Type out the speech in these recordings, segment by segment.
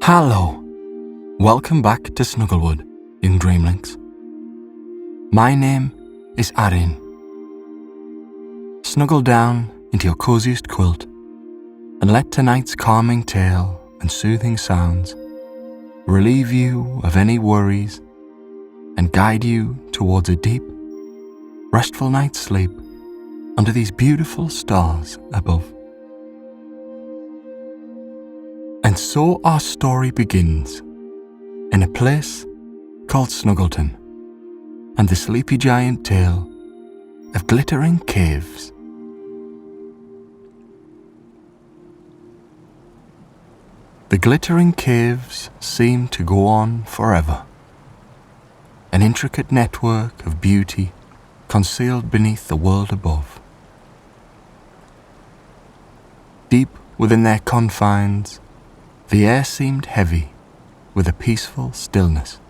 Hello, welcome back to Snugglewood, young Dreamlynx. My name is Arin. Snuggle down into your coziest quilt and let tonight's calming tale and soothing sounds relieve you of any worries and guide you towards a deep, restful night's sleep under these beautiful stars above. And so our story begins in a place called Snuggleton and the sleepy giant tale of glittering caves. The glittering caves seem to go on forever, an intricate network of beauty concealed beneath the world above. Deep within their confines, the air seemed heavy with a peaceful stillness,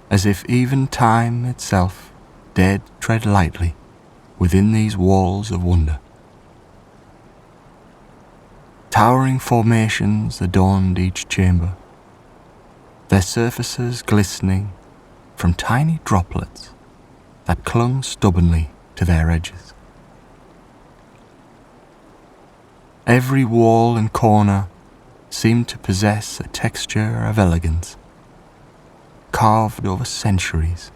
as if even time itself dared tread lightly within these walls of wonder. Towering formations adorned each chamber, their surfaces glistening from tiny droplets that clung stubbornly to their edges. Every wall and corner seemed to possess a texture of elegance, carved over centuries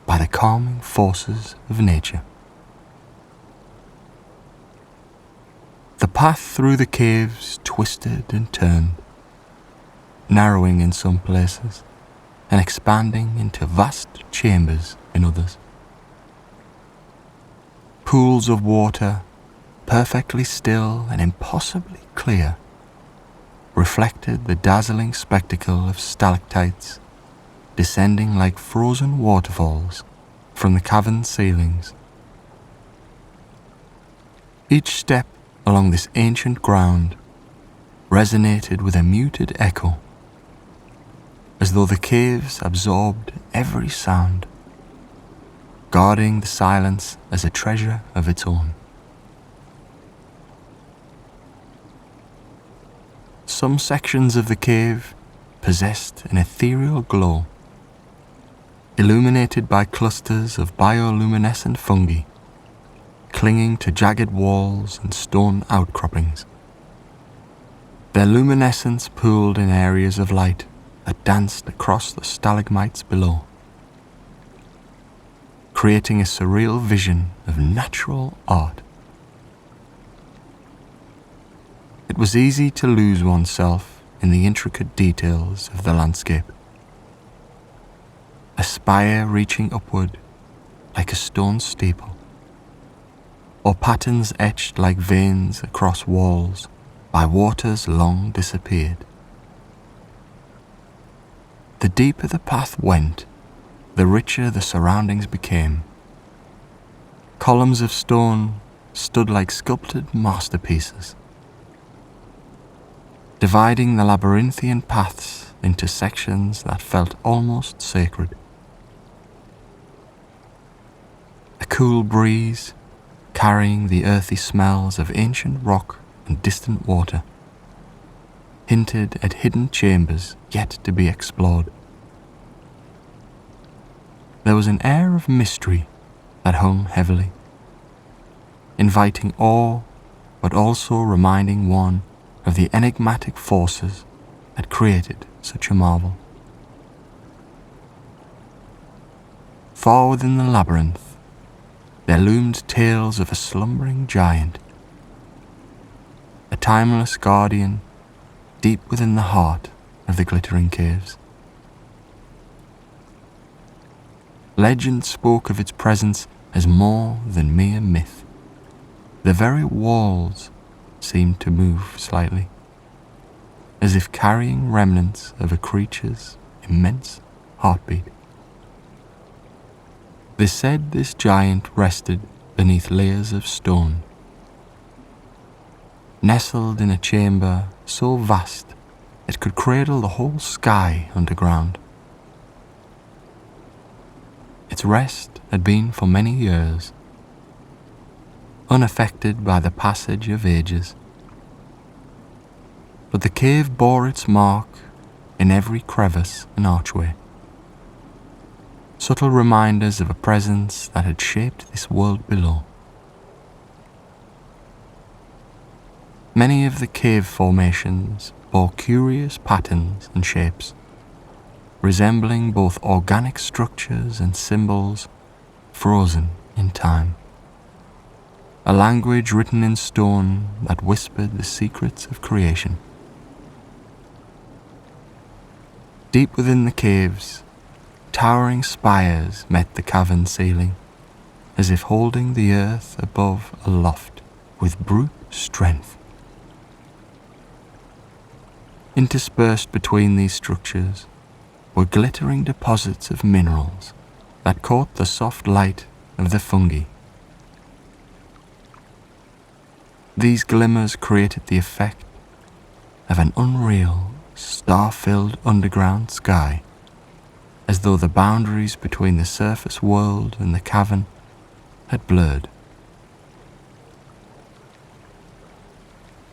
by the calming forces of nature. The path through the caves twisted and turned, narrowing in some places and expanding into vast chambers in others. Pools of water, perfectly still and impossibly clear, reflected the dazzling spectacle of stalactites descending like frozen waterfalls from the cavern ceilings. Each step along this ancient ground resonated with a muted echo, as though the caves absorbed every sound, guarding the silence as a treasure of its own. Some sections of the cave possessed an ethereal glow, illuminated by clusters of bioluminescent fungi clinging to jagged walls and stone outcroppings. Their luminescence pooled in areas of light that danced across the stalagmites below, creating a surreal vision of natural art. It was easy to lose oneself in the intricate details of the landscape. A spire reaching upward like a stone steeple, or patterns etched like veins across walls by waters long disappeared. The deeper the path went, the richer the surroundings became. Columns of stone stood like sculpted masterpieces, dividing the labyrinthian paths into sections that felt almost sacred. A cool breeze, carrying the earthy smells of ancient rock and distant water, hinted at hidden chambers yet to be explored. There was an air of mystery that hung heavily, inviting awe but also reminding one of the enigmatic forces that created such a marvel. Far within the labyrinth, there loomed tales of a slumbering giant, a timeless guardian deep within the heart of the glittering caves. Legend spoke of its presence as more than mere myth. The very walls seemed to move slightly, as if carrying remnants of a creature's immense heartbeat. They said this giant rested beneath layers of stone, nestled in a chamber so vast it could cradle the whole sky underground. Its rest had been for many years, unaffected by the passage of ages. But the cave bore its mark in every crevice and archway, subtle reminders of a presence that had shaped this world below. Many of the cave formations bore curious patterns and shapes, resembling both organic structures and symbols frozen in time. A language written in stone that whispered the secrets of creation. Deep within the caves, towering spires met the cavern ceiling, as if holding the earth above aloft with brute strength. Interspersed between these structures were glittering deposits of minerals that caught the soft light of the fungi. These glimmers created the effect of an unreal, star-filled underground sky, as though the boundaries between the surface world and the cavern had blurred.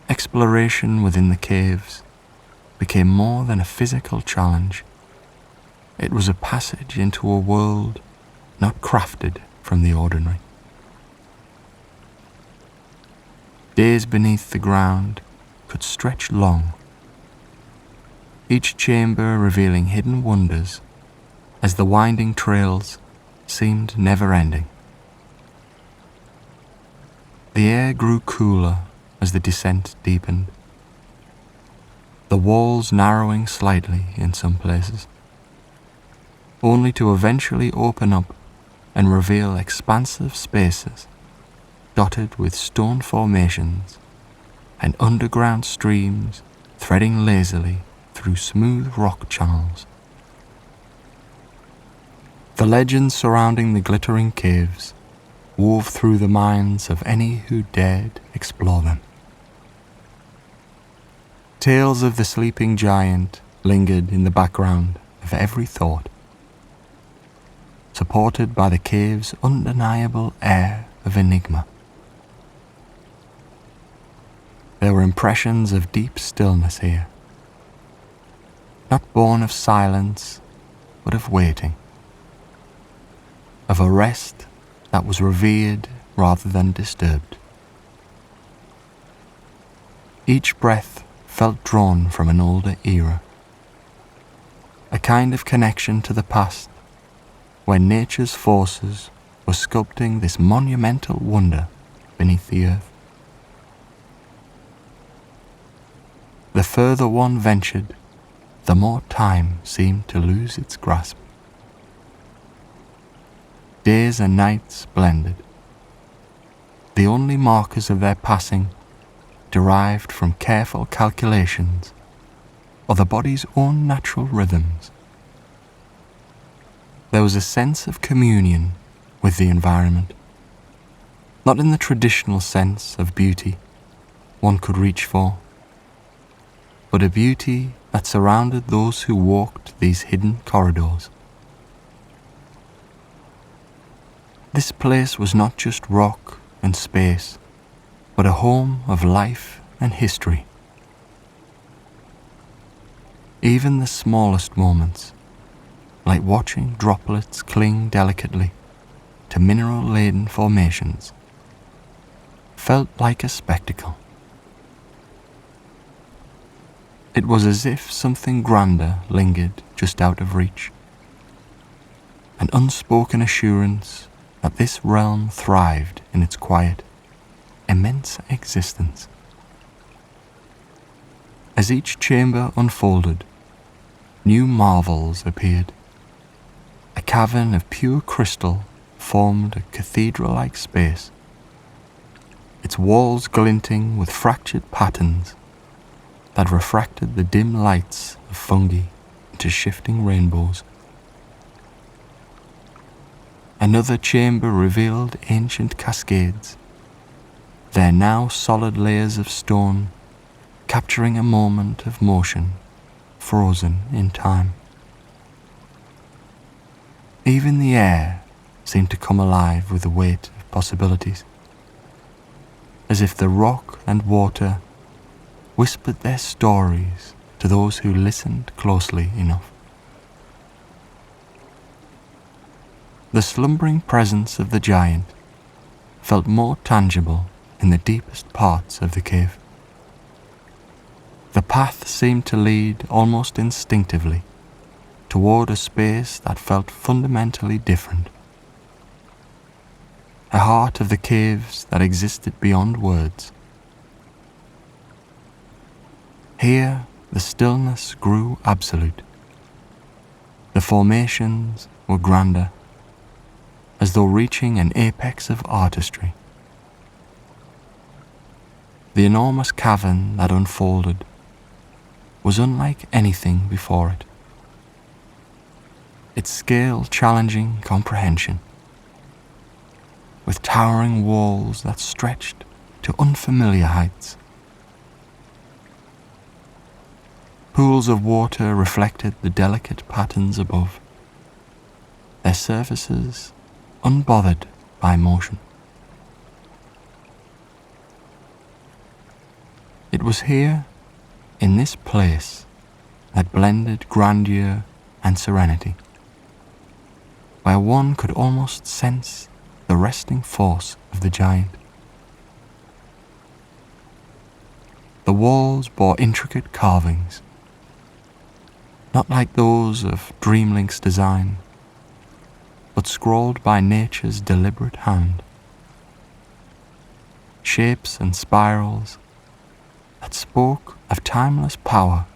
Exploration within the caves became more than a physical challenge. It was a passage into a world not crafted from the ordinary. Days beneath the ground could stretch long, each chamber revealing hidden wonders as the winding trails seemed never-ending. The air grew cooler as the descent deepened, the walls narrowing slightly in some places, only to eventually open up and reveal expansive spaces dotted with stone formations and underground streams threading lazily through smooth rock channels. The legends surrounding the glittering caves wove through the minds of any who dared explore them. Tales of the sleeping giant lingered in the background of every thought, supported by the cave's undeniable air of enigma. There were impressions of deep stillness here, not born of silence, but of waiting, of a rest that was revered rather than disturbed. Each breath felt drawn from an older era, a kind of connection to the past when nature's forces were sculpting this monumental wonder beneath the earth. The further one ventured, the more time seemed to lose its grasp. Days and nights blended, the only markers of their passing derived from careful calculations or the body's own natural rhythms. There was a sense of communion with the environment, not in the traditional sense of beauty one could reach for, but a beauty that surrounded those who walked these hidden corridors. This place was not just rock and space, but a home of life and history. Even the smallest moments, like watching droplets cling delicately to mineral-laden formations, felt like a spectacle. It was as if something grander lingered just out of reach, an unspoken assurance that this realm thrived in its quiet, immense existence. As each chamber unfolded, new marvels appeared. A cavern of pure crystal formed a cathedral-like space, its walls glinting with fractured patterns that refracted the dim lights of fungi into shifting rainbows. Another chamber revealed ancient cascades, their now solid layers of stone capturing a moment of motion frozen in time. Even the air seemed to come alive with the weight of possibilities, as if the rock and water whispered their stories to those who listened closely enough. The slumbering presence of the giant felt more tangible in the deepest parts of the cave. The path seemed to lead almost instinctively toward a space that felt fundamentally different. A heart of the caves that existed beyond words. Here the stillness grew absolute. The formations were grander, as though reaching an apex of artistry. The enormous cavern that unfolded was unlike anything before it, its scale challenging comprehension, with towering walls that stretched to unfamiliar heights. Pools of water reflected the delicate patterns above, their surfaces unbothered by motion. It was here, in this place, that blended grandeur and serenity, where one could almost sense the resting force of the giant. The walls bore intricate carvings, not like those of Dreamlynx design, but scrawled by nature's deliberate hand. Shapes and spirals that spoke of timeless power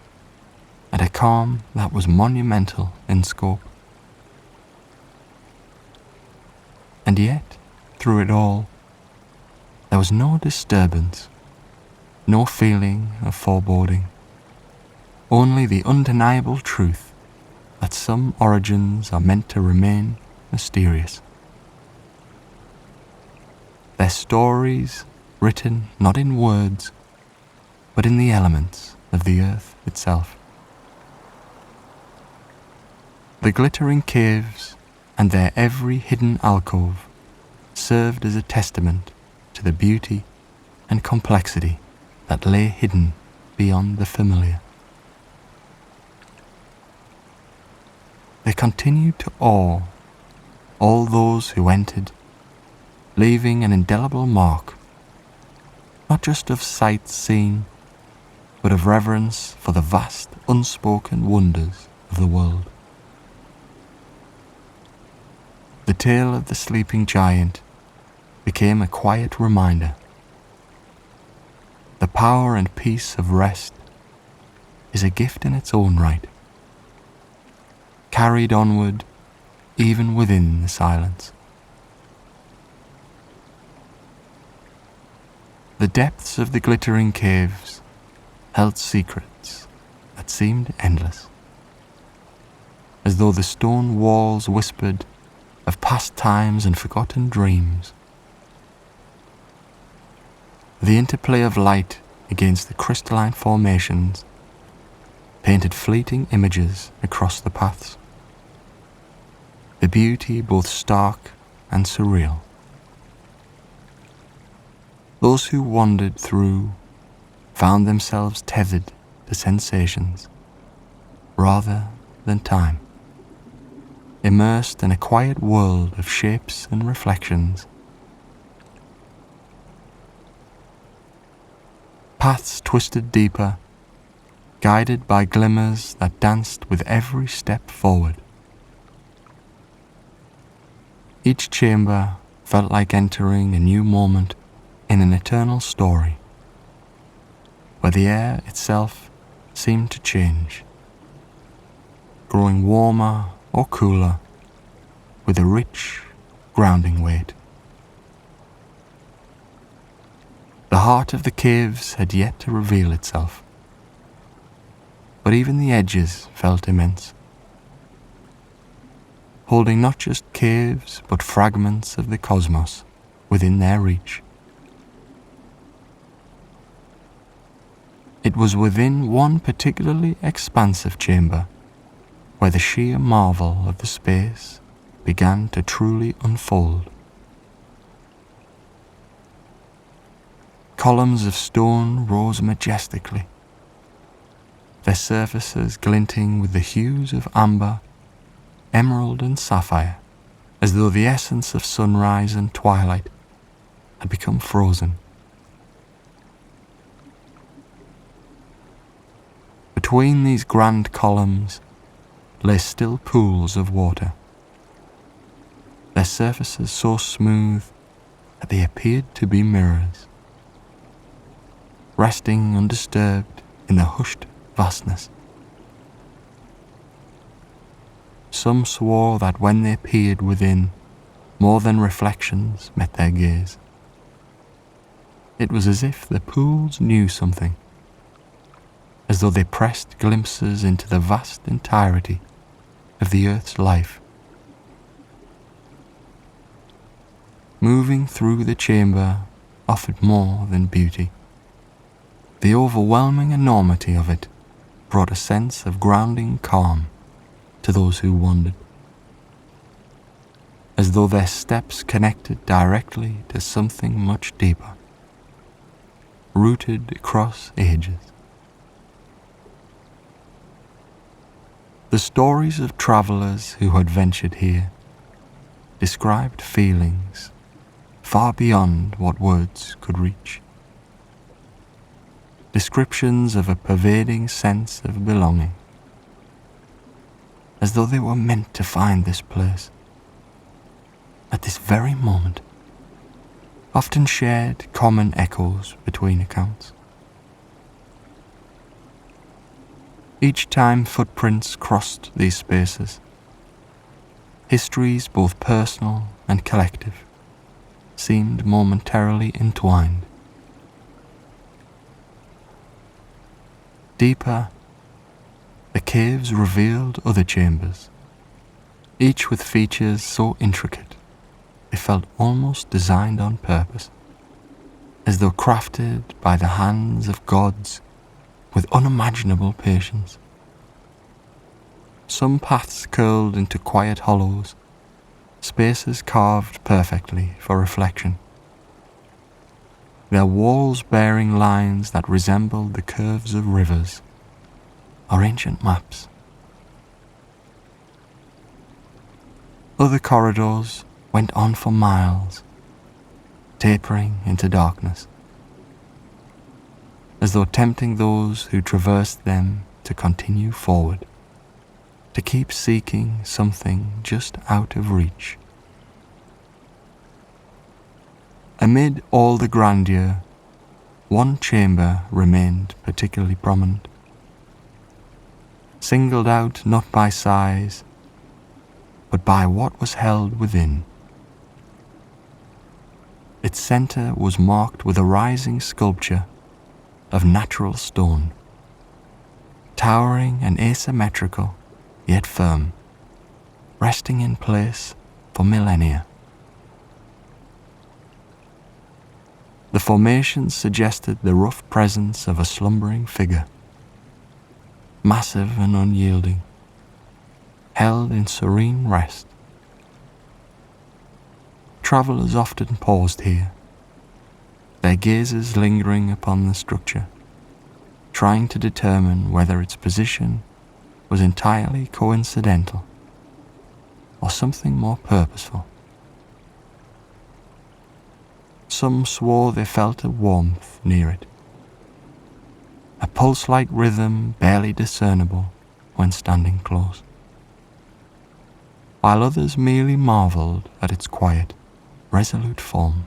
and a calm that was monumental in scope. And yet, through it all, there was no disturbance, no feeling of foreboding, only the undeniable truth that some origins are meant to remain mysterious. Their stories written not in words, but in the elements of the earth itself. The glittering caves and their every hidden alcove served as a testament to the beauty and complexity that lay hidden beyond the familiar. They continued to awe all those who entered, leaving an indelible mark, not just of sights seen, but of reverence for the vast unspoken wonders of the world. The tale of the sleeping giant became a quiet reminder. The power and peace of rest is a gift in its own right, carried onward even within the silence. The depths of the glittering caves held secrets that seemed endless, as though the stone walls whispered of past times and forgotten dreams. The interplay of light against the crystalline formations painted fleeting images across the paths, the beauty both stark and surreal. Those who wandered through found themselves tethered to sensations rather than time, immersed in a quiet world of shapes and reflections. Paths twisted deeper, guided by glimmers that danced with every step forward. Each chamber felt like entering a new moment in an eternal story, where the air itself seemed to change, growing warmer or cooler with a rich, grounding weight. The heart of the caves had yet to reveal itself, but even the edges felt immense, holding not just caves but fragments of the cosmos within their reach. It was within one particularly expansive chamber where the sheer marvel of the space began to truly unfold. Columns of stone rose majestically, their surfaces glinting with the hues of amber, emerald and sapphire, as though the essence of sunrise and twilight had become frozen. Between these grand columns lay still pools of water, their surfaces so smooth that they appeared to be mirrors, resting undisturbed in the hushed vastness. Some swore that when they peered within, more than reflections met their gaze. It was as if the pools knew something, as though they pressed glimpses into the vast entirety of the earth's life. Moving through the chamber offered more than beauty. The overwhelming enormity of it brought a sense of grounding calm to those who wandered, as though their steps connected directly to something much deeper, rooted across ages. The stories of travellers who had ventured here described feelings far beyond what words could reach. Descriptions of a pervading sense of belonging, as though they were meant to find this place at this very moment, often shared common echoes between accounts. Each time footprints crossed these spaces, histories both personal and collective seemed momentarily entwined. Deeper, the caves revealed other chambers, each with features so intricate they felt almost designed on purpose, as though crafted by the hands of gods with unimaginable patience. Some paths curled into quiet hollows, spaces carved perfectly for reflection, their walls bearing lines that resembled the curves of rivers or ancient maps. Other corridors went on for miles, tapering into darkness, as though tempting those who traversed them to continue forward, to keep seeking something just out of reach. Amid all the grandeur, one chamber remained particularly prominent, singled out not by size, but by what was held within. Its centre was marked with a rising sculpture of natural stone, towering and asymmetrical, yet firm, resting in place for millennia. The formation suggested the rough presence of a slumbering figure, massive and unyielding, held in serene rest. Travellers often paused here, their gazes lingering upon the structure, trying to determine whether its position was entirely coincidental or something more purposeful. Some swore they felt a warmth near it, a pulse-like rhythm barely discernible when standing close, while others merely marvelled at its quiet, resolute form.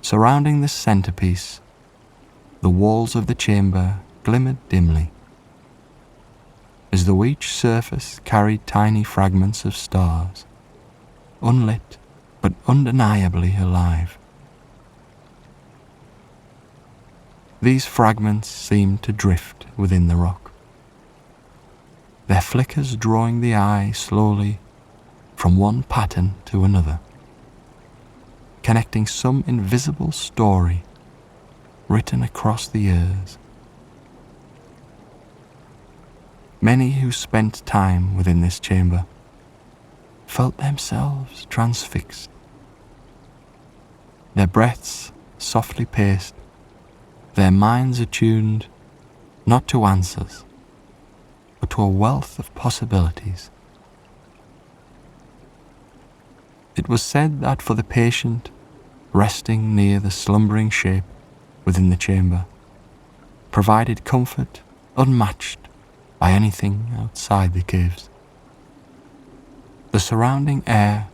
Surrounding this centerpiece, the walls of the chamber glimmered dimly, as though each surface carried tiny fragments of stars, unlit but undeniably alive. These fragments seemed to drift within the rock, their flickers drawing the eye slowly from one pattern to another, connecting some invisible story written across the years. Many who spent time within this chamber felt themselves transfixed, their breaths softly paced, their minds attuned not to answers, but to a wealth of possibilities. It was said that for the patient resting near the slumbering shape within the chamber provided comfort unmatched by anything outside the caves. The surrounding air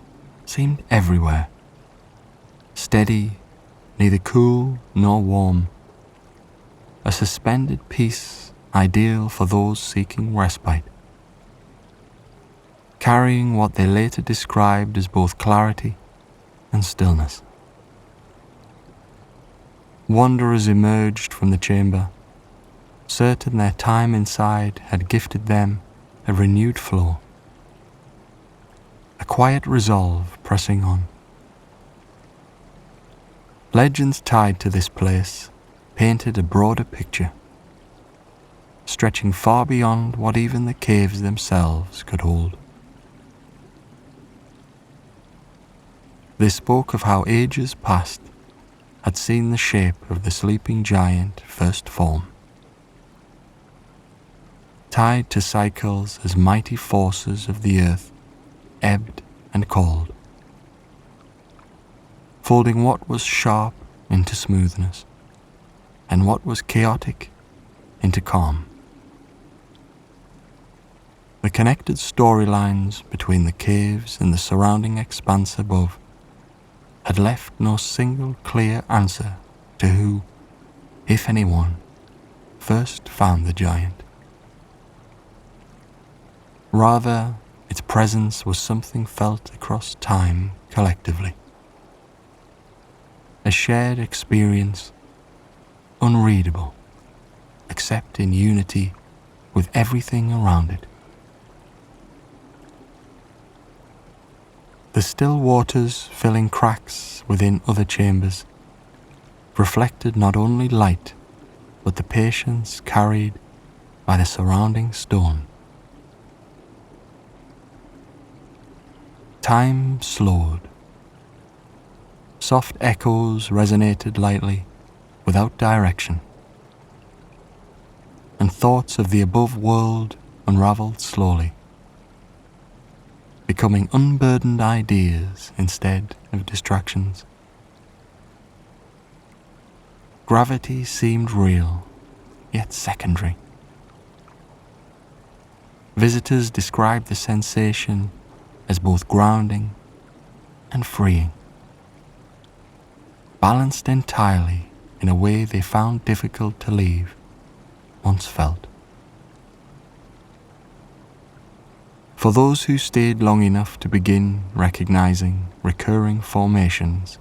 seemed everywhere, steady, neither cool nor warm, a suspended peace ideal for those seeking respite, carrying what they later described as both clarity and stillness. Wanderers emerged from the chamber, certain their time inside had gifted them a renewed flow, a quiet resolve pressing on. Legends tied to this place painted a broader picture, stretching far beyond what even the caves themselves could hold. They spoke of how ages past had seen the shape of the sleeping giant first form, tied to cycles as mighty forces of the earth ebbed and cold, folding what was sharp into smoothness and what was chaotic into calm. The connected storylines between the caves and the surrounding expanse above had left no single clear answer to who, if anyone, first found the giant. Rather, its presence was something felt across time collectively, a shared experience, unreadable, except in unity with everything around it. The still waters filling cracks within other chambers reflected not only light, but the patience carried by the surrounding stone. Time slowed. Soft echoes resonated lightly, without direction, and thoughts of the above world unraveled slowly, becoming unburdened ideas instead of distractions. Gravity seemed real, yet secondary. Visitors described the sensation as both grounding and freeing, balanced entirely in a way they found difficult to leave once felt. For those who stayed long enough to begin recognizing recurring formations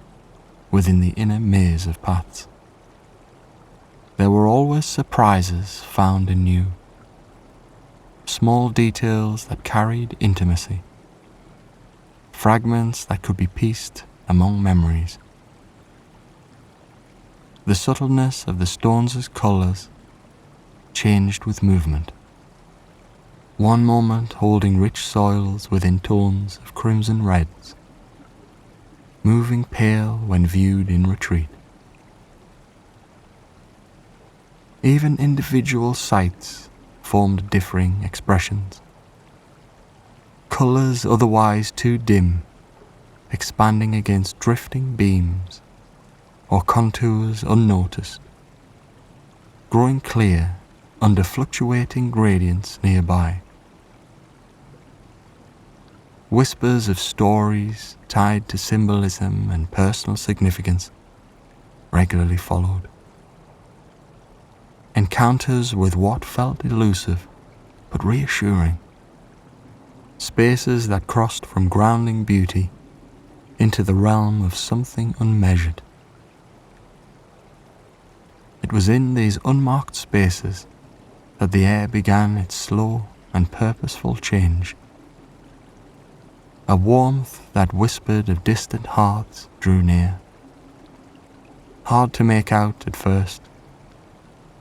within the inner maze of paths, there were always surprises found anew, small details that carried intimacy, fragments that could be pieced among memories. The subtleness of the stones' colors changed with movement, one moment holding rich soils within tones of crimson reds, moving pale when viewed in retreat. Even individual sites formed differing expressions, colors otherwise too dim, expanding against drifting beams, or contours unnoticed, growing clear under fluctuating gradients nearby. Whispers of stories tied to symbolism and personal significance regularly followed. Encounters with what felt elusive but reassuring. Spaces that crossed from grounding beauty into the realm of something unmeasured. It was in these unmarked spaces that the air began its slow and purposeful change. A warmth that whispered of distant hearts drew near, hard to make out at first,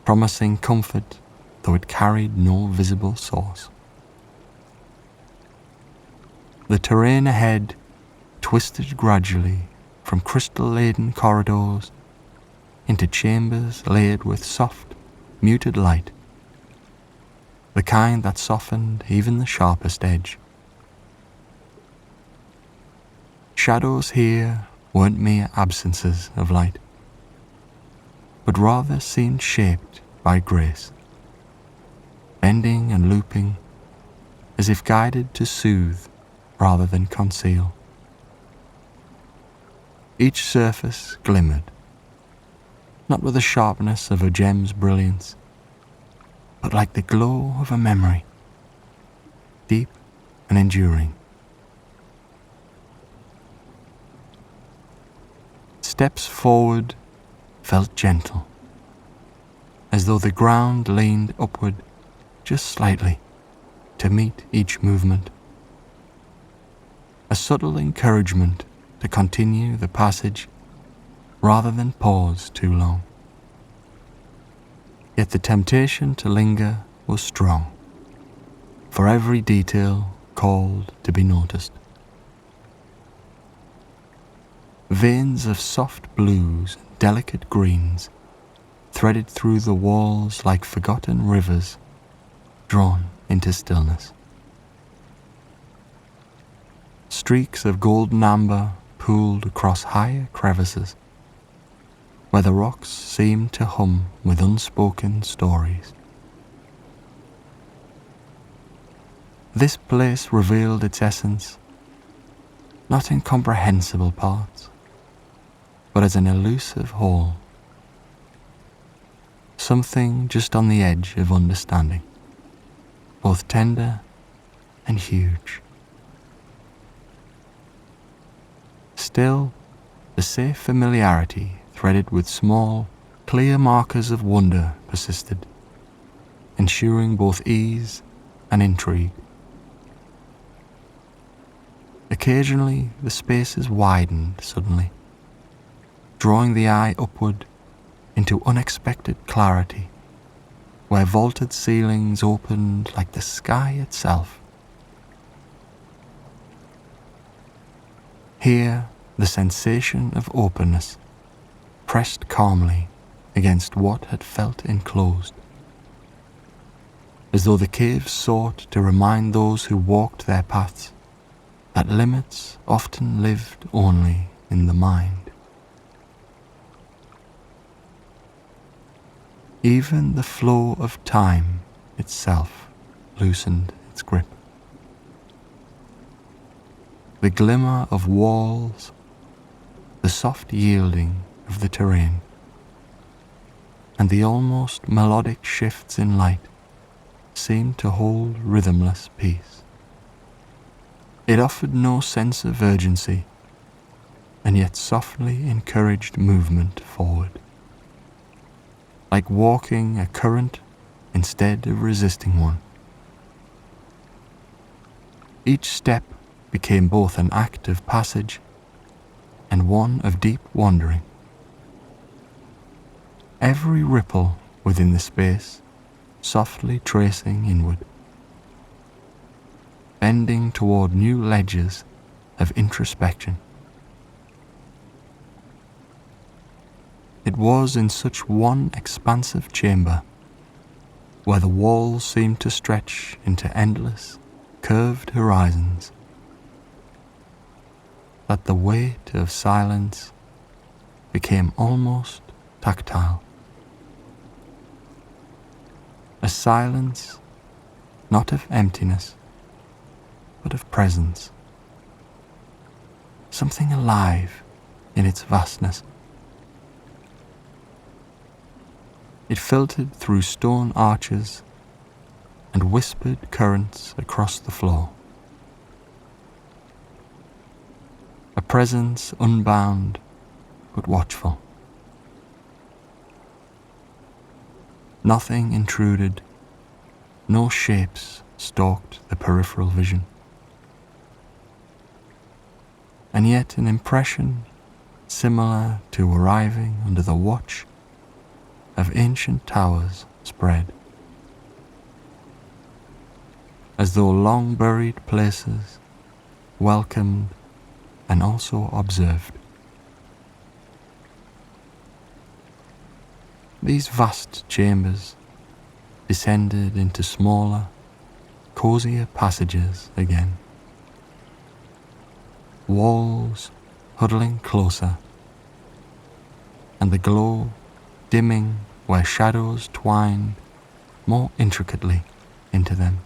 promising comfort though it carried no visible source. The terrain ahead twisted gradually from crystal-laden corridors into chambers laid with soft, muted light, the kind that softened even the sharpest edge. Shadows here weren't mere absences of light, but rather seemed shaped by grace, bending and looping as if guided to soothe rather than conceal. Each surface glimmered, not with the sharpness of a gem's brilliance, but like the glow of a memory, deep and enduring. Steps forward felt gentle, as though the ground leaned upward just slightly to meet each movement. A subtle encouragement to continue the passage rather than pause too long. Yet the temptation to linger was strong, for every detail called to be noticed. Veins of soft blues and delicate greens threaded through the walls like forgotten rivers drawn into stillness. Streaks of golden amber pooled across higher crevices, where the rocks seemed to hum with unspoken stories. This place revealed its essence, not in comprehensible parts, but as an elusive whole, something just on the edge of understanding, both tender and huge. Still, the safe familiarity threaded with small, clear markers of wonder persisted, ensuring both ease and intrigue. Occasionally, the spaces widened suddenly, drawing the eye upward into unexpected clarity, where vaulted ceilings opened like the sky itself. Here, the sensation of openness pressed calmly against what had felt enclosed, as though the caves sought to remind those who walked their paths that limits often lived only in the mind. Even the flow of time itself loosened its grip. The glimmer of walls, the soft yielding of the terrain, and the almost melodic shifts in light seemed to hold rhythmless peace. It offered no sense of urgency, and yet softly encouraged movement forward, like walking a current instead of resisting one. Each step became both an act of passage and one of deep wandering. Every ripple within the space softly tracing inward, bending toward new ledges of introspection. It was in such one expansive chamber, where the walls seemed to stretch into endless, curved horizons, that the weight of silence became almost tactile. A silence not of emptiness, but of presence, something alive in its vastness. It filtered through stone arches and whispered currents across the floor. A presence unbound but watchful. Nothing intruded, no shapes stalked the peripheral vision. And yet an impression similar to arriving under the watch of ancient towers spread, as though long buried places welcomed and also observed. These vast chambers descended into smaller, cozier passages again, walls huddling closer, and the glow dimming where shadows twined more intricately into them.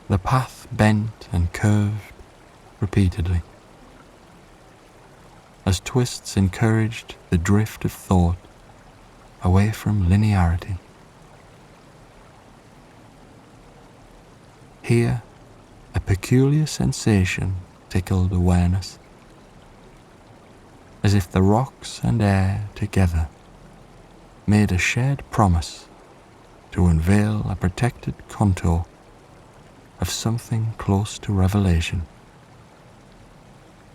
The path bent and curved repeatedly, as twists encouraged the drift of thought away from linearity. Here, a peculiar sensation tickled awareness, as if the rocks and air together made a shared promise to unveil a protected contour of something close to revelation,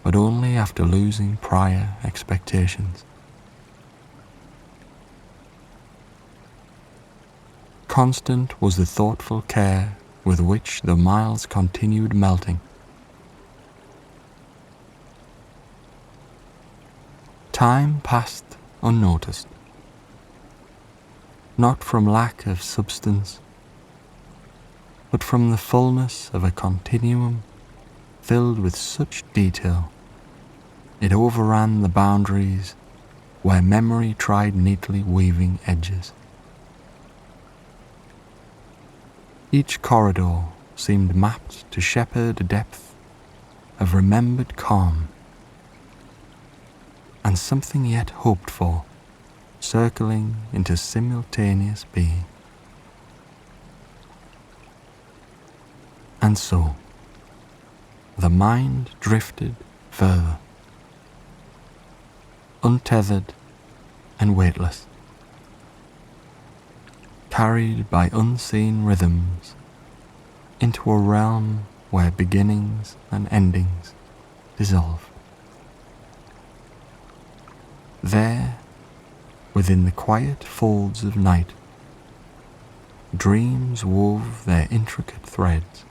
but only after losing prior expectations. Constant was the thoughtful care with which the miles continued melting. Time passed unnoticed, not from lack of substance, but from the fullness of a continuum filled with such detail it overran the boundaries where memory tried neatly weaving edges. Each corridor seemed mapped to shepherd a depth of remembered calm, and something yet hoped for circling into simultaneous being. And so, the mind drifted further, untethered and weightless, carried by unseen rhythms into a realm where beginnings and endings dissolved. There, within the quiet folds of night, dreams wove their intricate threads,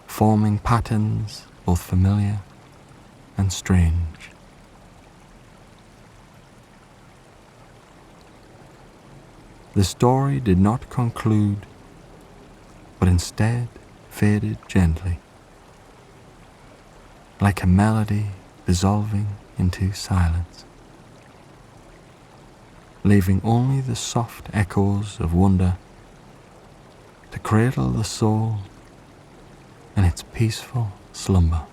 forming patterns both familiar and strange. The story did not conclude, but instead faded gently, like a melody dissolving into silence, leaving only the soft echoes of wonder to cradle the soul in its peaceful slumber.